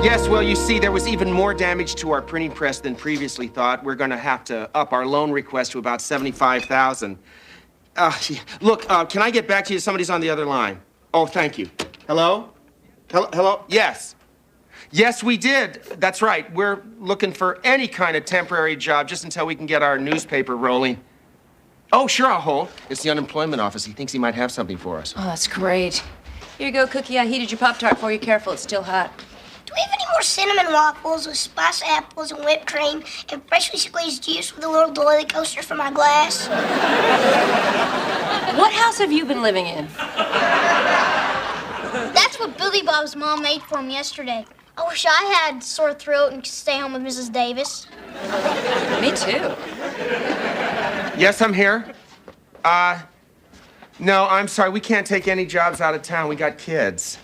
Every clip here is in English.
Yes, well, you see, there was even more damage to our printing press than previously thought. We're going to have to up our loan request to about $75,000. Look, can I get back to you? Somebody's on the other line. Oh, thank you. Hello? Hello? Yes. Yes, we did. That's right. We're looking for any kind of temporary job just until we can get our newspaper rolling. Oh, sure, I'll hold. It's the unemployment office. He thinks he might have something for us. Oh, that's great. Here you go, Cookie. I heated your Pop-Tart for you. Careful, it's still hot. Do we have any more cinnamon waffles with spiced apples and whipped cream and freshly squeezed juice with a little doily coaster for my glass? What house have you been living in? That's what Billy Bob's mom made for him yesterday. I wish I had sore throat and could stay home with Mrs. Davis. Me too. Yes, I'm here. No, I'm sorry. We can't take any jobs out of town. We got kids.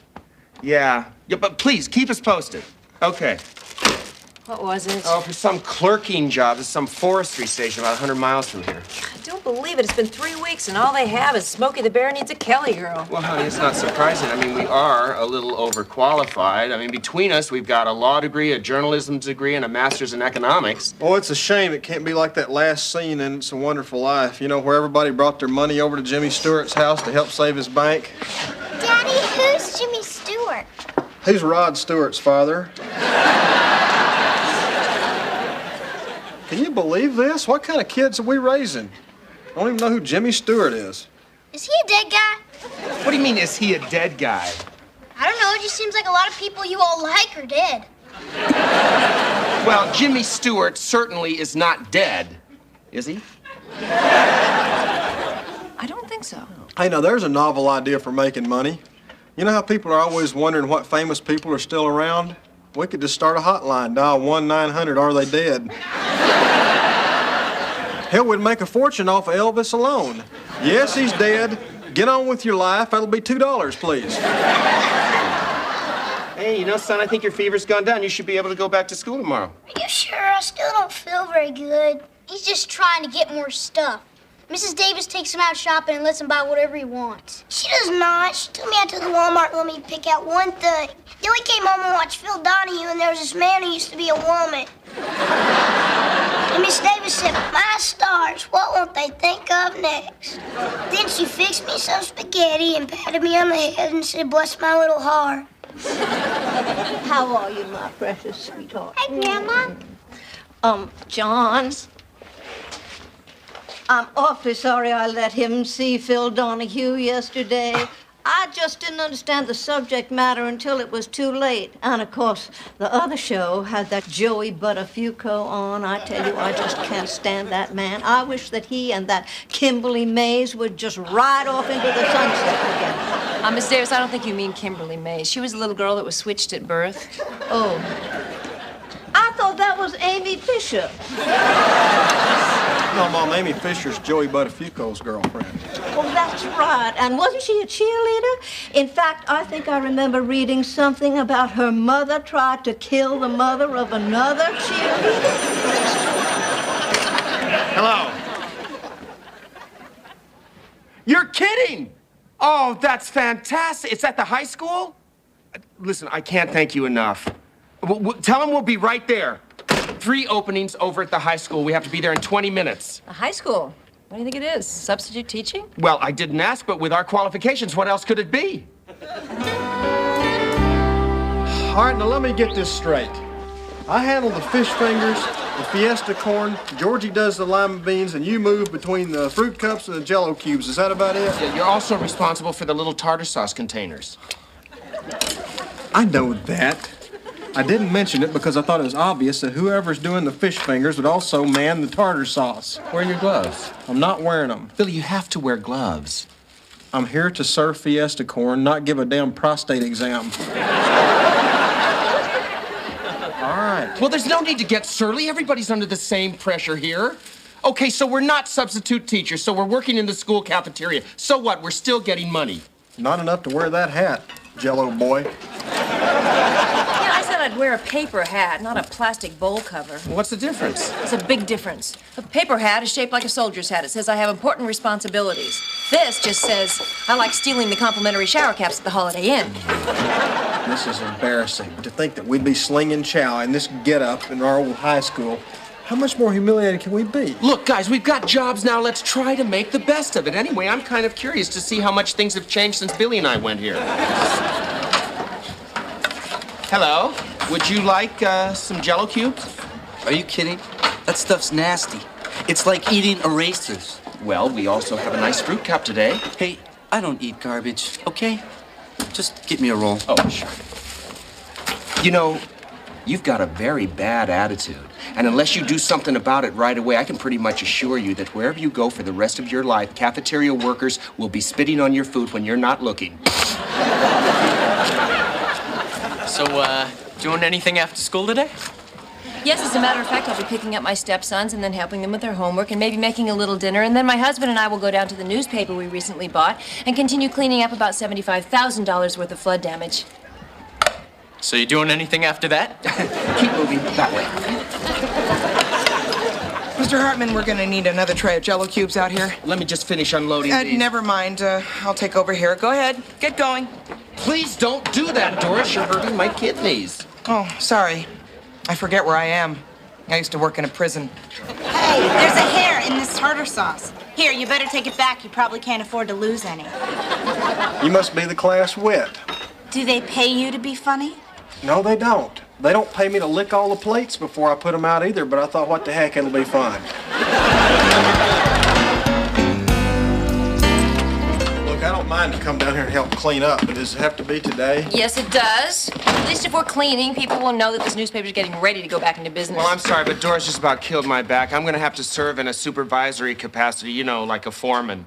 Yeah, but please, keep us posted. Okay. What was it? Oh, for some clerking job at some forestry station about 100 miles from here. I don't believe it. It's been 3 weeks, and all they have is Smokey the Bear needs a Kelly girl. Well, honey, it's not surprising. I mean, we are a little overqualified. I mean, between us, we've got a law degree, a journalism degree, and a master's in economics. Oh, it's a shame it can't be like that last scene in It's a Wonderful Life, you know, where everybody brought their money over to Jimmy Stewart's house to help save his bank. Daddy, who's Jimmy Stewart? He's Rod Stewart's father. Can you believe this? What kind of kids are we raising? I don't even know who Jimmy Stewart is. Is he a dead guy? What do you mean, is he a dead guy? I don't know. It just seems like a lot of people you all like are dead. Well, Jimmy Stewart certainly is not dead, is he? I don't think so. Hey, now, there's a novel idea for making money. You know how people are always wondering what famous people are still around? We could just start a hotline, dial 1-900-ARE-THEY-DEAD. Hell, we'd make a fortune off of Elvis alone. Yes, he's dead. Get on with your life. That'll be $2, please. Hey, you know, son, I think your fever's gone down. You should be able to go back to school tomorrow. Are you sure? I still don't feel very good. He's just trying to get more stuff. Mrs. Davis takes him out shopping and lets him buy whatever he wants. She does not. She took me out to the Walmart and let me pick out one thing. Then we came home and watched Phil Donahue, and there was this man who used to be a woman. And Miss Davis said, "My stars, what won't they think of next?" Then she fixed me some spaghetti and patted me on the head and said, "Bless my little heart." How are you, my precious sweetheart? Hi, Grandma. John. I'm awfully sorry I let him see Phil Donahue yesterday. I just didn't understand the subject matter until it was too late. And, of course, the other show had that Joey Buttafuoco on. I tell you, I just can't stand that man. I wish that he and that Kimberly Mays would just ride off into the sunset again. Miss Davis, I don't think you mean Kimberly Mays. She was a little girl that was switched at birth. Oh. I thought that was Amy Fisher. No, Mom, Amy Fisher's Joey Buttafuoco's girlfriend. Oh, that's right. And wasn't she a cheerleader? In fact, I think I remember reading something about her mother tried to kill the mother of another cheerleader. Hello. You're kidding! Oh, that's fantastic. It's at the high school? Listen, I can't thank you enough. Tell them we'll be right there. 3 openings over at the high school. We have to be there in 20 minutes. A high school? What do you think it is? Substitute teaching? Well, I didn't ask, but with our qualifications, what else could it be? All right, now let me get this straight. I handle the fish fingers, the fiesta corn, Georgie does the lima beans, and you move between the fruit cups and the Jell-O cubes. Is that about it? Yeah, you're also responsible for the little tartar sauce containers. I know that. I didn't mention it because I thought it was obvious that whoever's doing the fish fingers would also man the tartar sauce. Where are your gloves? I'm not wearing them. Billy, you have to wear gloves. I'm here to serve fiesta corn, not give a damn prostate exam. All right. Well, there's no need to get surly. Everybody's under the same pressure here. Okay, so we're not substitute teachers, so we're working in the school cafeteria. So what? We're still getting money. Not enough to wear that hat, Jell-O boy. Yeah, I said I'd wear a paper hat, not a plastic bowl cover. What's the difference? It's a big difference. A paper hat is shaped like a soldier's hat. It says I have important responsibilities. This just says I like stealing the complimentary shower caps at the Holiday Inn. This is embarrassing. To think that we'd be slinging chow in this get-up in our old high school. How much more humiliated can we be? Look, guys, we've got jobs now. Let's try to make the best of it. Anyway, I'm kind of curious to see how much things have changed since Billy and I went here. Hello. Would you like some Jell-O cubes? Are you kidding? That stuff's nasty. It's like eating erasers. Well, we also have a nice fruit cup today. Hey, I don't eat garbage, okay? Just get me a roll. Oh, sure. You know, you've got a very bad attitude. And unless you do something about it right away, I can pretty much assure you that wherever you go for the rest of your life, cafeteria workers will be spitting on your food when you're not looking. So, doing anything after school today? Yes, as a matter of fact, I'll be picking up my stepsons and then helping them with their homework and maybe making a little dinner. And then my husband and I will go down to the newspaper we recently bought and continue cleaning up about $75,000 worth of flood damage. So you doing anything after that? Keep moving that way. Mr. Hartman, we're gonna need another tray of Jell-O cubes out here. Let me just finish unloading these. Never mind. I'll take over here. Go ahead. Get going. Please don't do that, Doris. You're hurting my kidneys. Oh, sorry. I forget where I am. I used to work in a prison. Hey, there's a hair in this tartar sauce. Here, you better take it back. You probably can't afford to lose any. You must be the class wit. Do they pay you to be funny? No, they don't. They don't pay me to lick all the plates before I put them out either, but I thought, what the heck, it'll be fun. Look, I don't mind to come down here and help clean up, but does it have to be today? Yes, it does. At least if we're cleaning, people will know that this newspaper's getting ready to go back into business. Well, I'm sorry, but Doris just about killed my back. I'm going to have to serve in a supervisory capacity, you know, like a foreman.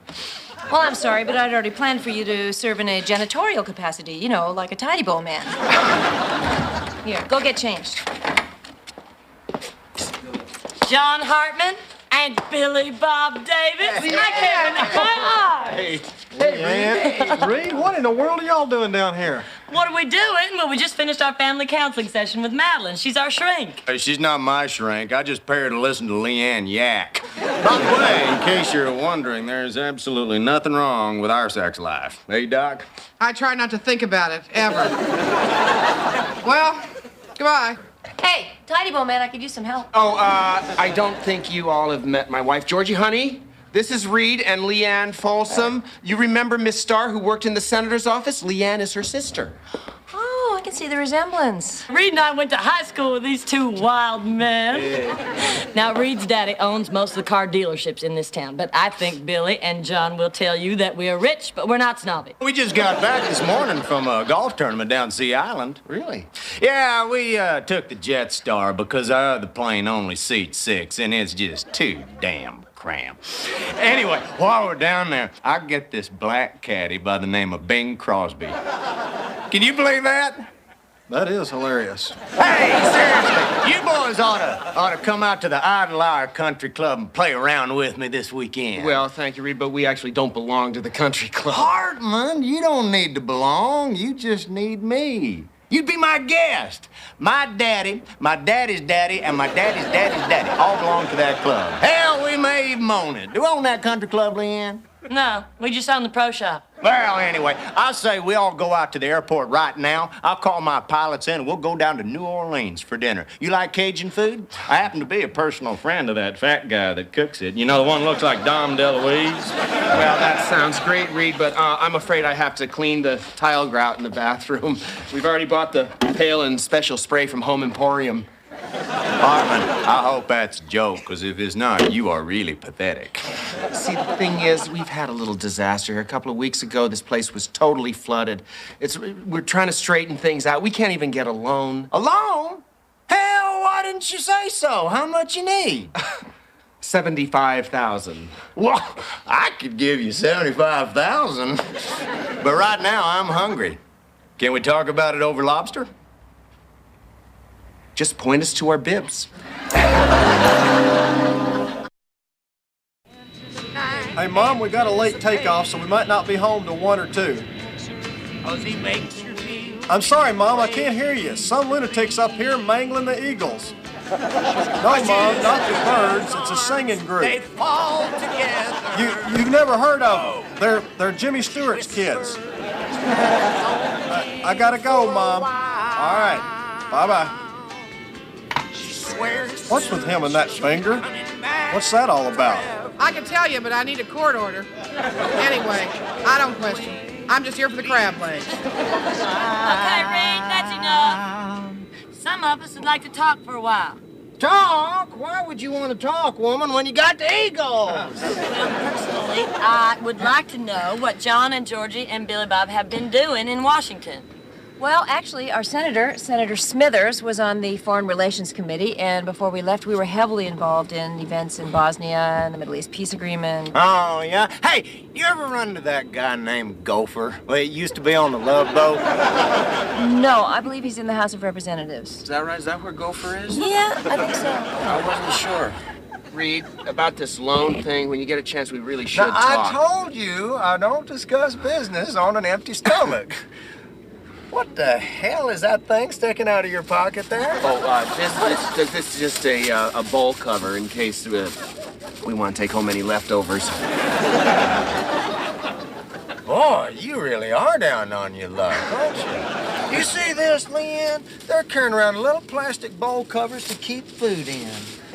Well, I'm sorry, but I'd already planned for you to serve in a janitorial capacity, you know, like a tidy bowl man. Here, go get changed. John Hartman and Billy Bob Davis. I can't believe my eyes. Hey. Hey, Reed, what in the world are y'all doing down here? What are we doing? Well, we just finished our family counseling session with Madeline. She's our shrink. Hey, she's not my shrink. I just pay her to listen to Leanne yak. By the way, in case you're wondering, there's absolutely nothing wrong with our sex life. Hey, Doc? I try not to think about it, ever. Well, goodbye. Hey, tidy bowl man, I could use some help. Oh, I don't think you all have met my wife. Georgie, honey, this is Reed and Leanne Folsom. You remember Miss Starr who worked in the senator's office? Leanne is her sister. Oh, I can see the resemblance. Reed and I went to high school with these two wild men. Now, Reed's daddy owns most of the car dealerships in this town, but I think Billy and John will tell you that we are rich, but we're not snobby. We just got back this morning from a golf tournament down Sea Island. Really? Yeah, we took the Jetstar because our other plane only seats 6, and it's just too damn cramped. Anyway, while we're down there, I get this black caddy by the name of Bing Crosby. Can you believe that? That is hilarious. Hey, seriously, you boys ought to come out to the Idle Hour Country Club and play around with me this weekend. Well, thank you, Reed, but we actually don't belong to the country club. Hartman, you don't need to belong. You just need me. You'd be my guest. My daddy, my daddy's daddy, and my daddy's daddy's daddy all belong to that club. Hell, we may even own it. Do we own that country club, Leanne? No, we just own the pro shop. Well, anyway, I say we all go out to the airport right now. I'll call my pilots in and we'll go down to New Orleans for dinner. You like Cajun food? I happen to be a personal friend of that fat guy that cooks it. You know, the one that looks like Dom DeLuise? Well, that sounds great, Reed, but I'm afraid I have to clean the tile grout in the bathroom. We've already bought the pail and special spray from Home Emporium. Hartman, I hope that's a joke, because if it's not, you are really pathetic. See, the thing is, we've had a little disaster here. A couple of weeks ago, this place was totally flooded. We're trying to straighten things out. We can't even get a loan. A loan? Hell, why didn't you say so? How much you need? $75,000. Well, I could give you $75,000, but right now I'm hungry. Can we talk about it over lobster? Just point us to our bibs. Hey, Mom, we got a late takeoff, so we might not be home till 1 or 2. Cause he makes you feel I'm sorry, Mom, I can't hear you. Some lunatic's up here mangling the eagles. No, Mom, not the birds. It's a singing group. They fall together. You've never heard of them. They're Jimmy Stewart's kids. I gotta go, Mom. All right. Bye-bye. What's with him and that finger? What's that all about? I can tell you, but I need a court order. Anyway, I don't question. I'm just here for the crab legs. Okay, Reed, that's enough. Some of us would like to talk for a while. Talk? Why would you want to talk, woman, when you got the eagles? Well, personally, I would like to know what John and Georgie and Billy Bob have been doing in Washington. Well, actually, our Senator Smithers, was on the Foreign Relations Committee, and before we left, we were heavily involved in events in Bosnia and the Middle East Peace Agreement. Oh, yeah? Hey, you ever run into that guy named Gopher? Well, he used to be on the Love Boat. No, I believe he's in the House of Representatives. Is that right? Is that where Gopher is? Yeah, I think so. I wasn't sure. Reed, about this loan thing, when you get a chance, we really should Now, talk. I told you I don't discuss business on an empty stomach. What the hell is that thing sticking out of your pocket there? Oh, this is just a bowl cover in case we want to take home any leftovers. Boy, you really are down on your luck, aren't you? You see this, Leanne? They're carrying around little plastic bowl covers to keep food in.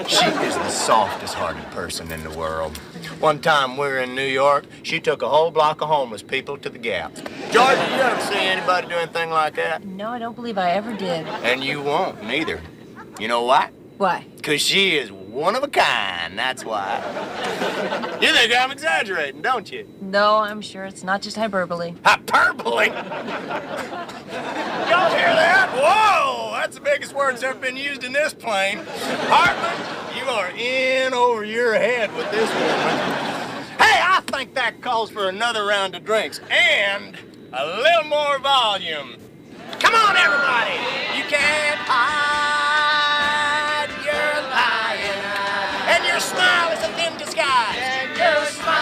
She is the softest-hearted person in the world. One time we were in New York, she took a whole block of homeless people to the Gap. Georgia, you ever see anybody do anything like that? No, I don't believe I ever did. And you won't, neither. You know why? Why? 'Cause she is one of a kind, that's why. You think I'm exaggerating, don't you? No, I'm sure it's not just hyperbole. Hyperbole? Y'all hear that? Whoa! That's the biggest word that's ever been used in this plane. Hartman, you are in over your head with this woman. Hey, I think that calls for another round of drinks and a little more volume. Come on, everybody! You can't hide your lying eye, and your smile is a thin disguise. And your smile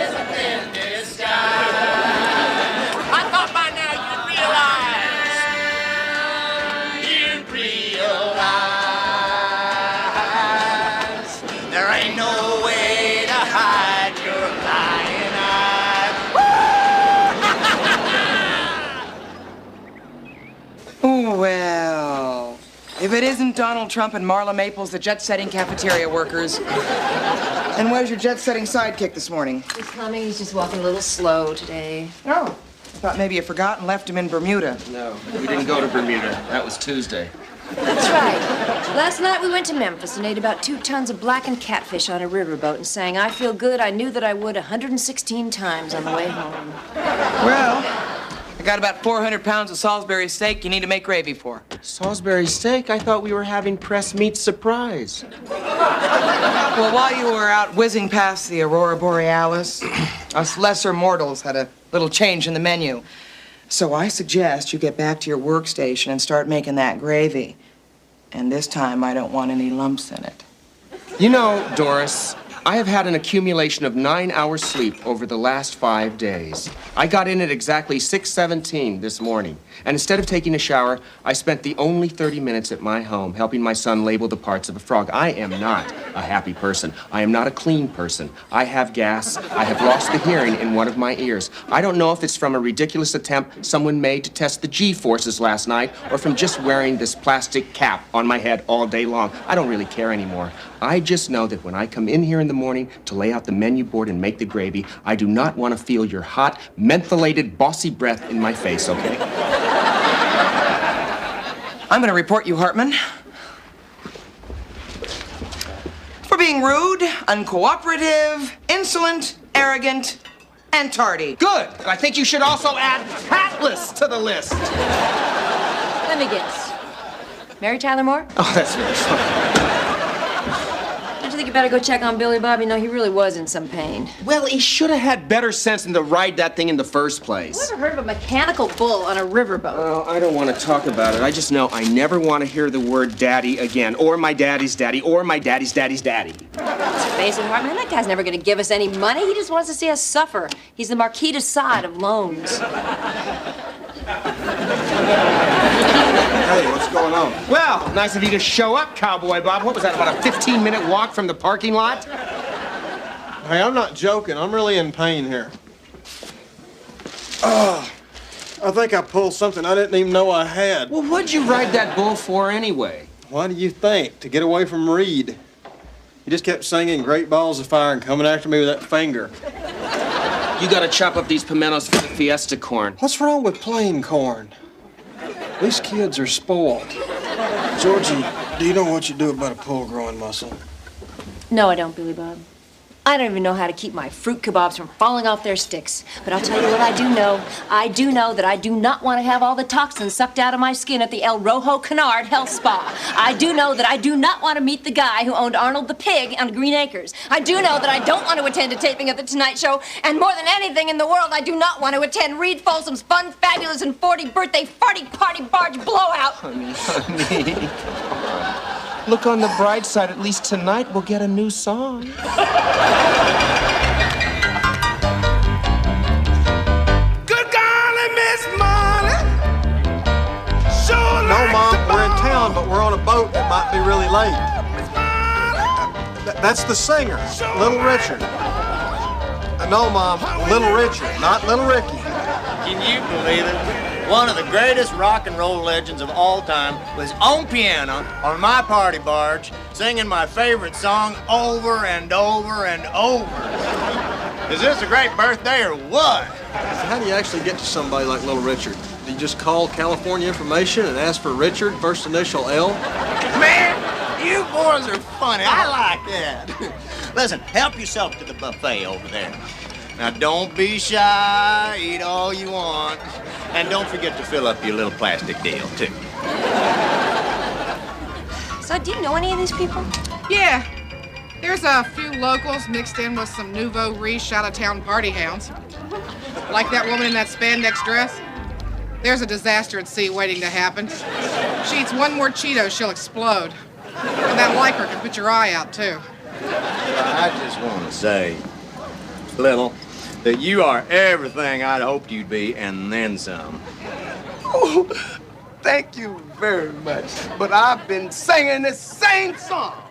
is a thin disguise. I thought by now you'd realize there ain't no way to hide your lying eye. Well, if it isn't Donald Trump and Marla Maples, the jet-setting cafeteria workers. And where's your jet-setting sidekick this morning? He's coming. He's just walking a little slow today. Oh, I thought maybe you forgot and left him in Bermuda. No, we didn't go to Bermuda. That was Tuesday. That's right. Last night we went to Memphis and ate about 2 tons of blackened catfish on a riverboat and sang "I Feel Good, I Knew That I Would" 116 times on the way home. Well, I got about 400 pounds of Salisbury steak you need to make gravy for. Salisbury steak? I thought we were having press meat surprise. Well, while you were out whizzing past the Aurora Borealis, us lesser mortals had a little change in the menu. So I suggest you get back to your workstation and start making that gravy. And this time, I don't want any lumps in it. You know, Doris, I have had an accumulation of 9 hours sleep over the last 5 days. I got in at exactly 6:17 this morning, and instead of taking a shower, I spent the only 30 minutes at my home helping my son label the parts of a frog. I am not a happy person. I am not a clean person. I have gas. I have lost the hearing in one of my ears. I don't know if it's from a ridiculous attempt someone made to test the G-forces last night or from just wearing this plastic cap on my head all day long. I don't really care anymore. I just know that when I come in here in the morning to lay out the menu board and make the gravy, I do not want to feel your hot, mentholated, bossy breath in my face, okay? I'm going to report you, Hartman, for being rude, uncooperative, insolent, arrogant, and tardy. Good. I think you should also add hatless to the list. Let me guess. Mary Tyler Moore? Oh, that's very funny. Don't you think you better go check on Billy Bob? You know, he really was in some pain. Well, he should have had better sense than to ride that thing in the first place. Who ever heard of a mechanical bull on a riverboat? Well, I don't want to talk about it. I just know I never want to hear the word daddy again, or my daddy's daddy, or my daddy's daddy's daddy. Let's face it, Hartman, that guy's never going to give us any money. He just wants to see us suffer. He's the Marquis de Sade of loans. Hey, what's going on? Well, nice of you to show up, Cowboy Bob. What was that, about a 15-minute walk from the parking lot? Hey, I'm not joking. I'm really in pain here. Oh, I think I pulled something I didn't even know I had. Well, what'd you ride that bull for anyway? Why do you think? To get away from Reed. He just kept singing Great Balls of Fire and coming after me with that finger. You gotta chop up these pimentos for the fiesta corn. What's wrong with plain corn? These kids are spoiled. Georgie, do you know what you do about a pull growing muscle? No, I don't, Billy Bob. I don't even know how to keep my fruit kebabs from falling off their sticks. But I'll tell you what I do know. I do know that I do not want to have all the toxins sucked out of my skin at the El Rojo Canard Health Spa. I do know that I do not want to meet the guy who owned Arnold the Pig on Green Acres. I do know that I don't want to attend a taping of The Tonight Show. And more than anything in the world, I do not want to attend Reed Folsom's Fun, Fabulous, and 40 birthday farty party barge blowout. Honey. Look on the bright side. At least tonight we'll get a new song. Good golly, Miss Molly. Sure No, Mom, we're in town, but we're on a boat that might be really late. That's the singer, Little Richard. No, Mom, Little Richard, not Little Ricky. Can you believe it? One of the greatest rock and roll legends of all time was on piano on my party barge, singing my favorite song over and over and over. Is this a great birthday or what? How do you actually get to somebody like Little Richard? Do you just call California Information and ask for Richard, first initial L? Man, you boys are funny. I like that. Listen, help yourself to the buffet over there. Now, don't be shy. Eat all you want. And don't forget to fill up your little plastic deal, too. So, do you know any of these people? Yeah. There's a few locals mixed in with some nouveau riche out-of-town party hounds. Like that woman in that spandex dress. There's a disaster at sea waiting to happen. She eats one more Cheeto, she'll explode. And that liker can put your eye out, too. I just want to say, Little, that you are everything I'd hoped you'd be, and then some. Oh, thank you very much. But I've been singing this same song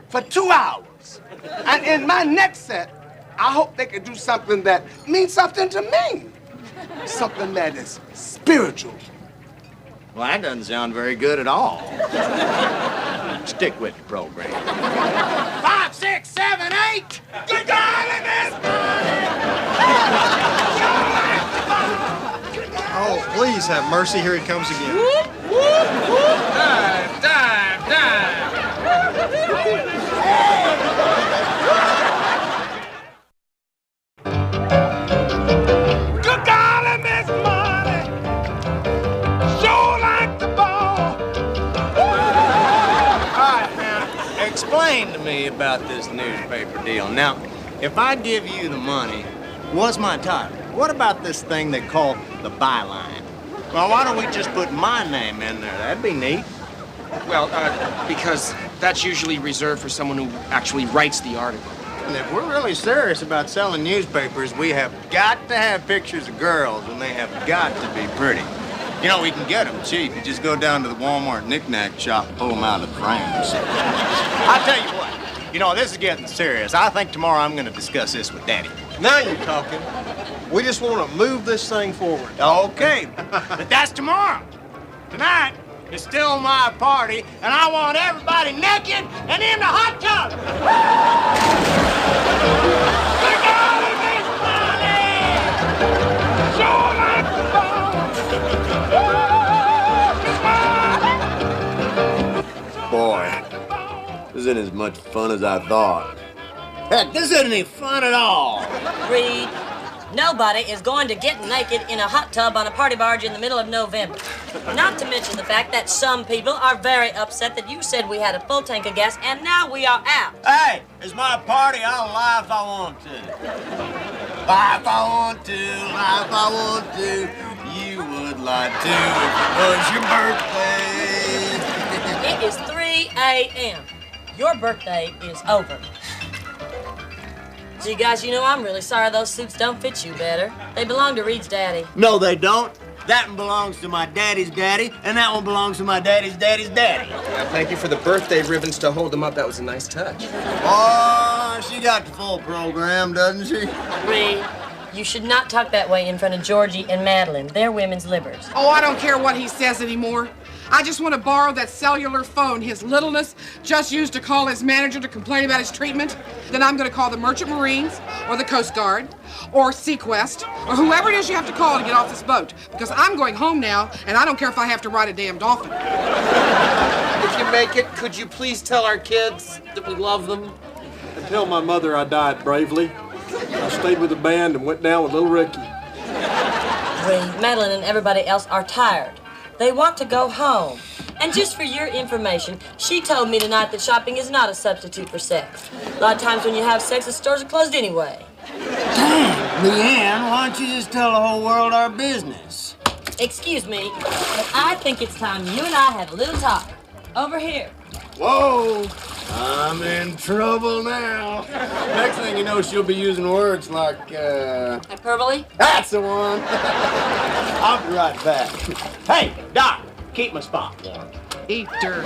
for 2 hours. And in my next set, I hope they can do something that means something to me. Something that is spiritual. Well, that doesn't sound very good at all. Stick with the program. 5, 6, 7, 8. Good golly, Miss Oh, please have mercy. Here he comes again. Dive, dive, dive. Good golly, Miss Molly. Sure like the ball. All right, now, explain to me about this newspaper deal. Now, if I give you the money, what's my title? What about this thing they call the byline? Well, why don't we just put my name in there? That'd be neat. Well, because that's usually reserved for someone who actually writes the article. And if we're really serious about selling newspapers, we have got to have pictures of girls, and they have got to be pretty. You know, we can get them cheap. You just go down to the Walmart knick-knack shop and pull them out of the frames. I'll tell you what. You know, this is getting serious. I think tomorrow I'm going to discuss this with Daddy. Now you're talking. We just want to move this thing forward. Okay, but that's tomorrow. Tonight is still my party, and I want everybody naked and in the hot tub. Boy, this isn't as much fun as I thought. Heck, this isn't any fun at all. Reed, nobody is going to get naked in a hot tub on a party barge in the middle of November. Not to mention the fact that some people are very upset that you said we had a full tank of gas and now we are out. Hey, it's my party. I'll lie if I want to. Lie if I want to, lie if I want to. You would lie too if it was your birthday. It is 3 a.m. Your birthday is over. Gee, guys, you know, I'm really sorry those suits don't fit you better. They belong to Reed's daddy. No, they don't. That one belongs to my daddy's daddy, and that one belongs to my daddy's daddy's daddy. Thank you for the birthday ribbons to hold them up. That was a nice touch. Oh, she got the full program, doesn't she? Ray, you should not talk that way in front of Georgie and Madeline. They're women's livers. Oh, I don't care what he says anymore. I just want to borrow that cellular phone his littleness just used to call his manager to complain about his treatment. Then I'm going to call the Merchant Marines or the Coast Guard or Sequest or whoever it is you have to call to get off this boat. Because I'm going home now, and I don't care if I have to ride a damn dolphin. If you make it, could you please tell our kids that we love them? And tell my mother I died bravely. I stayed with the band and went down with little Ricky. Ray, Madeline and everybody else are tired. They want to go home. And just for your information, she told me tonight that shopping is not a substitute for sex. A lot of times when you have sex, the stores are closed anyway. Damn, Leanne, why don't you just tell the whole world our business? Excuse me, but I think it's time you and I had a little talk. Over here. Whoa, I'm in trouble now. Next thing you know, she'll be using words like, Hyperbole? That's the one. I'll be right back. Hey, Doc, keep my spot warm. Eat dirt.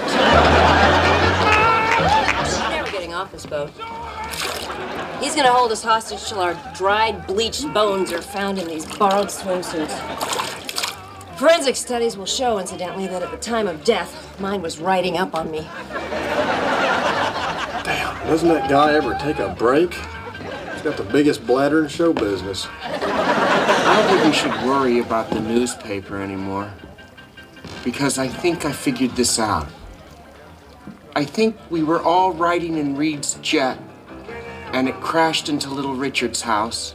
He's never getting off this boat. He's gonna hold us hostage till our dried, bleached bones are found in these borrowed swimsuits. Forensic studies will show, incidentally, that at the time of death, mine was riding up on me. Damn, doesn't that guy ever take a break? He's got the biggest bladder in show business. I don't think we should worry about the newspaper anymore. Because I think I figured this out. I think we were all riding in Reed's jet, and it crashed into Little Richard's house,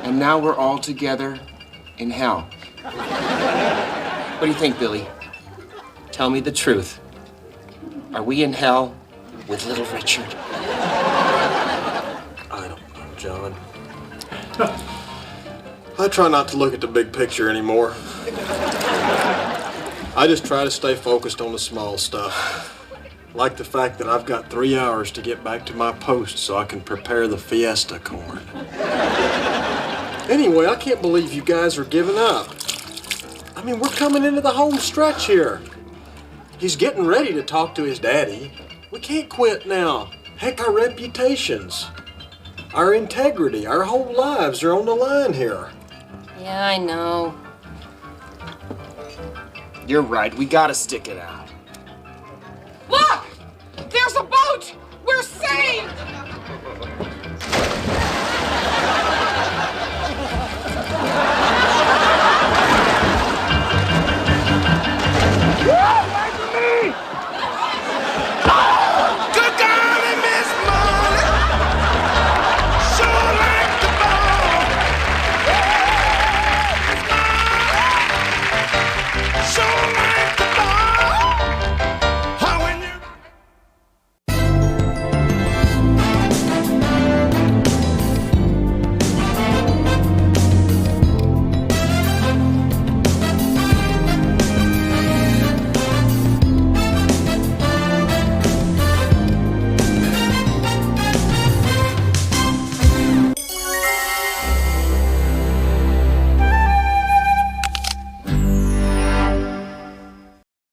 and now we're all together in hell. What do you think, Billy? Tell me the truth. Are we in hell with Little Richard? I don't know, John. I try not to look at the big picture anymore. I just try to stay focused on the small stuff. Like the fact that I've got 3 hours to get back to my post so I can prepare the fiesta corn. Anyway, I can't believe you guys are giving up. I mean, we're coming into the home stretch here. He's getting ready to talk to his daddy. We can't quit now. Heck, our reputations, our integrity, our whole lives are on the line here. Yeah, I know. You're right. We gotta stick it out. Look! There's a boat! We're saved!